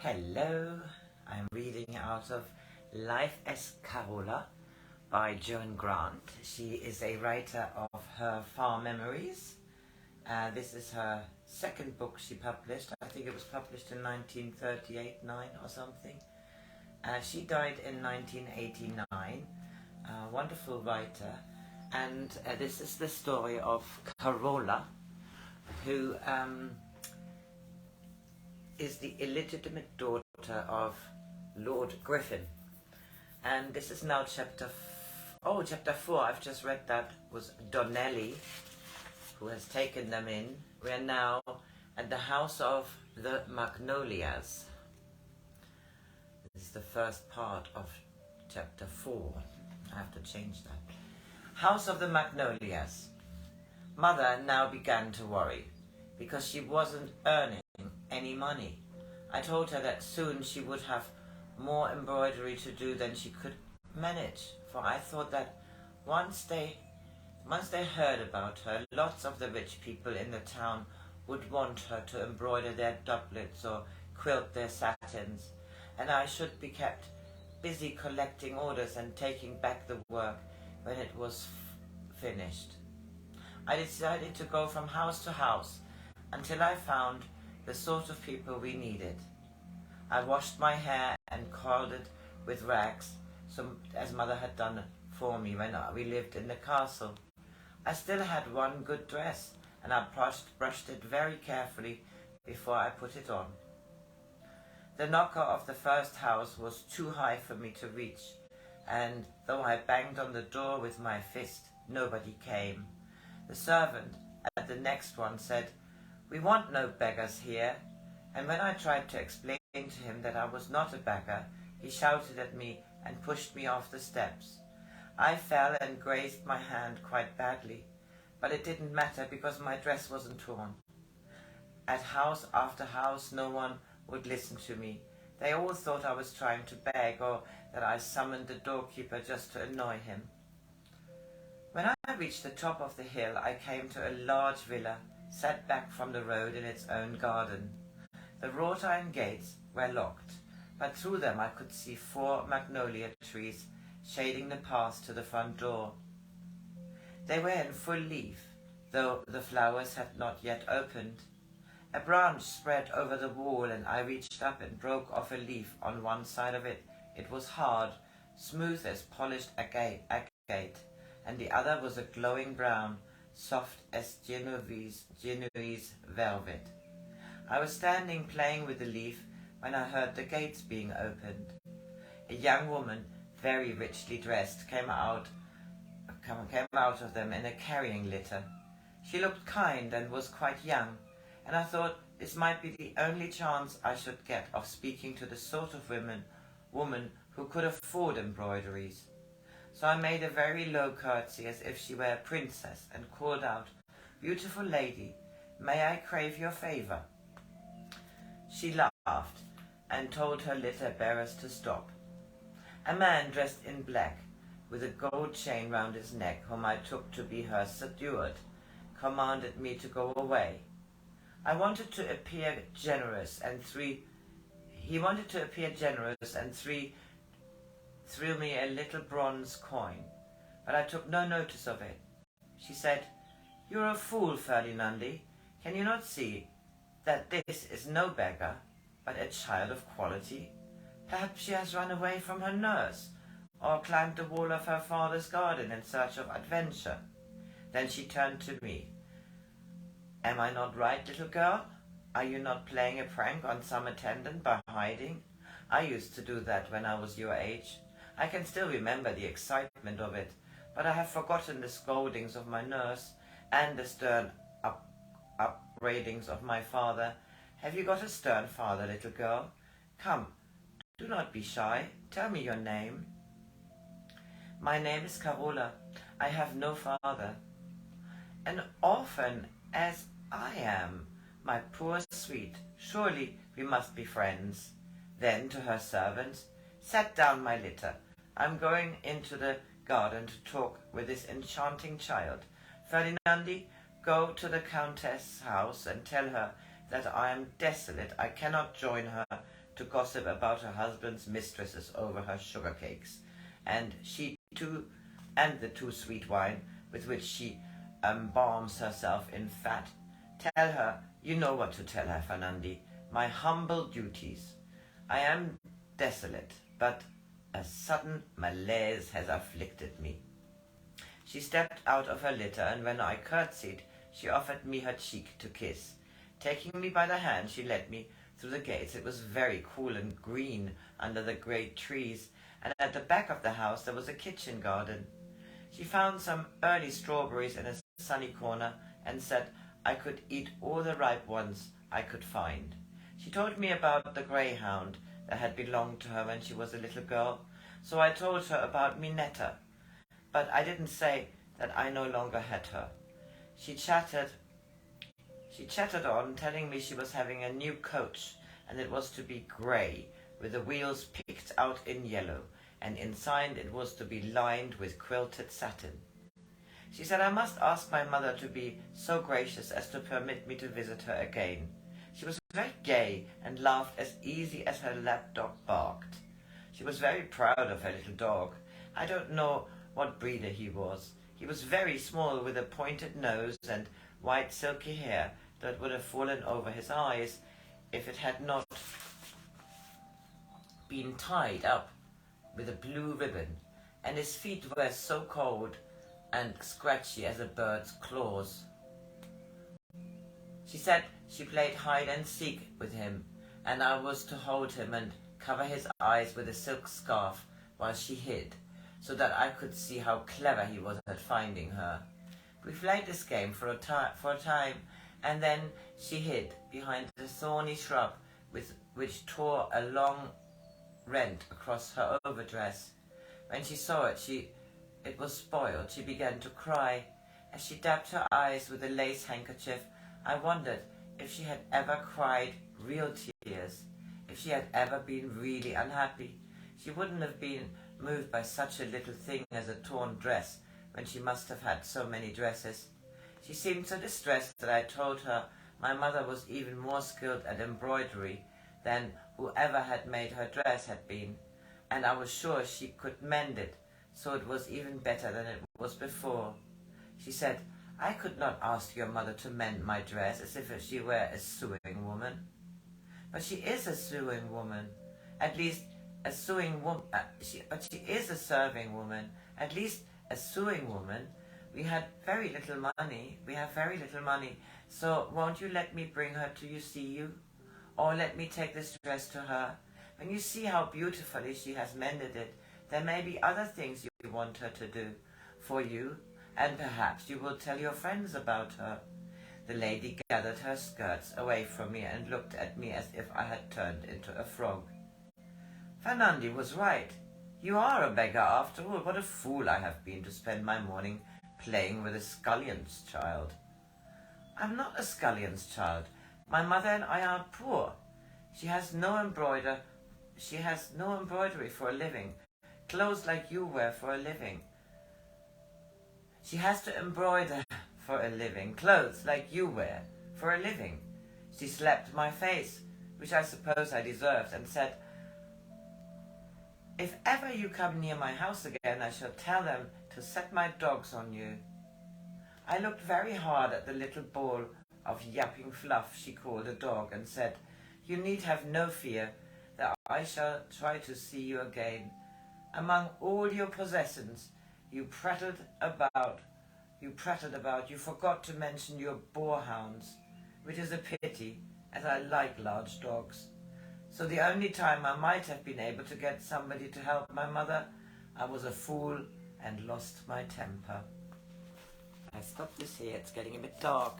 Hello, I'm reading out of Life as Carola by Joan Grant. She is a writer of her farm memories. This is her second book she published. I think it was published in 1938-9 or something. She died in 1989, a wonderful writer. And this is the story of Carola, who is the illegitimate daughter of Lord Griffin. And this is now chapter 4. I've just read that was Donnelly, who has taken them in. We are now at the house of the Magnolias. This is the first part of chapter 4. I have to change that. House of the Magnolias. Mother now began to worry because she wasn't earning any money. I told her that soon she would have more embroidery to do than she could manage, for I thought that once they heard about her, lots of the rich people in the town would want her to embroider their doublets or quilt their satins, and I should be kept busy collecting orders and taking back the work when it was finished. I decided to go from house to house until I found the sort of people we needed. I washed my hair and coiled it with rags, as Mother had done for me when we lived in the castle. I still had one good dress, and I brushed it very carefully before I put it on. The knocker of the first house was too high for me to reach, and though I banged on the door with my fist, nobody came. The servant at the next one said, "We want no beggars here," and when I tried to explain to him that I was not a beggar, he shouted at me and pushed me off the steps. I fell and grazed my hand quite badly, but it didn't matter because my dress wasn't torn. At house after house, no one would listen to me. They all thought I was trying to beg, or that I summoned the doorkeeper just to annoy him. When I reached the top of the hill, I came to a large villa, set back from the road in its own garden. The wrought iron gates were locked, but through them I could see 4 magnolia trees shading the path to the front door. They were in full leaf, though the flowers had not yet opened. A branch spread over the wall, and I reached up and broke off a leaf on one side of it. It was hard, smooth as polished agate, and the other was a glowing brown, soft as Genoese velvet. I was standing playing with the leaf when I heard the gates being opened. A young woman, very richly dressed, came out of them in a carrying litter. She looked kind and was quite young, and I thought this might be the only chance I should get of speaking to the sort of woman who could afford embroideries. So I made a very low curtsy as if she were a princess and called out, "Beautiful lady, may I crave your favour?" She laughed and told her litter bearers to stop. A man dressed in black, with a gold chain round his neck, whom I took to be her steward, commanded me to go away. I wanted to appear generous, and three threw me a little bronze coin, but I took no notice of it. She said, "You're a fool, Ferdinandi. Can you not see that this is no beggar, but a child of quality? Perhaps she has run away from her nurse, or climbed the wall of her father's garden in search of adventure." Then she turned to me. "Am I not right, little girl? Are you not playing a prank on some attendant by hiding? I used to do that when I was your age. I can still remember the excitement of it, but I have forgotten the scoldings of my nurse and the stern upbraidings of my father. Have you got a stern father, little girl? Come, do not be shy. Tell me your name." "My name is Carola. I have no father." "An orphan as I am, my poor sweet. Surely we must be friends." Then to her servants, "Set down my litter. I'm going into the garden to talk with this enchanting child. Ferdinandi, go to the Countess' house and tell her that I am desolate. I cannot join her, to gossip about her husband's mistresses over her sugar cakes, and she too, and the too sweet wine with which she embalms herself in fat. Tell her, you know what to tell her, Fernandi, my humble duties. I am desolate, but a sudden malaise has afflicted me. She stepped out of her litter, and when I curtsied, she offered me her cheek to kiss. Taking me by the hand, she led me through the gates. It was very cool and green under the great trees, and at the back of the house there was a kitchen garden. She found some early strawberries in a sunny corner and said I could eat all the ripe ones I could find. She told me about the greyhound that had belonged to her when she was a little girl, so I told her about Minetta, but I didn't say that I no longer had her. She chattered on, telling me she was having a new coach, and it was to be grey, with the wheels picked out in yellow, and inside it was to be lined with quilted satin. She said I must ask my mother to be so gracious as to permit me to visit her again. She was very gay and laughed as easy as her lapdog barked. She was very proud of her little dog. I don't know what breeder he was. He was very small, with a pointed nose and white silky hair that would have fallen over his eyes if it had not been tied up with a blue ribbon, and his feet were so cold and scratchy as a bird's claws. She said she played hide and seek with him, and I was to hold him and cover his eyes with a silk scarf while she hid, so that I could see how clever he was at finding her. We played this game for a time, and then she hid behind the thorny shrub which tore a long rent across her overdress. When she saw it, it was spoiled. She began to cry. As she dabbed her eyes with a lace handkerchief, I wondered if she had ever cried real tears, if she had ever been really unhappy. She wouldn't have been moved by such a little thing as a torn dress when she must have had so many dresses. She seemed so distressed that I told her my mother was even more skilled at embroidery than whoever had made her dress had been, and I was sure she could mend it, so it was even better than it was before. She said, I could not ask your mother to mend my dress as if she were a sewing woman. But she is a sewing woman, at least a sewing woman, but she is a serving woman, at least a sewing woman. We have very little money, so won't you let me bring her to see you? Or let me take this dress to her? When you see how beautifully she has mended it, there may be other things you want her to do for you, and perhaps you will tell your friends about her. The lady gathered her skirts away from me and looked at me as if I had turned into a frog. Fernandi was right. You are a beggar after all. What a fool I have been to spend my morning playing with a scullion's child. I'm not a scullion's child. My mother and I are poor. She has no embroidery for a living. Clothes like you wear for a living. She has to embroider for a living. Clothes like you wear for a living. She slapped my face, which I suppose I deserved, and said, if ever you come near my house again, I shall tell them to set my dogs on you. I looked very hard at the little ball of yapping fluff she called a dog, and said, you need have no fear that I shall try to see you again. Among all your possessions, you prattled about, you forgot to mention your boarhounds, which is a pity, as I like large dogs. So the only time I might have been able to get somebody to help my mother, I was a fool and lost my temper. I stop this here, it's getting a bit dark.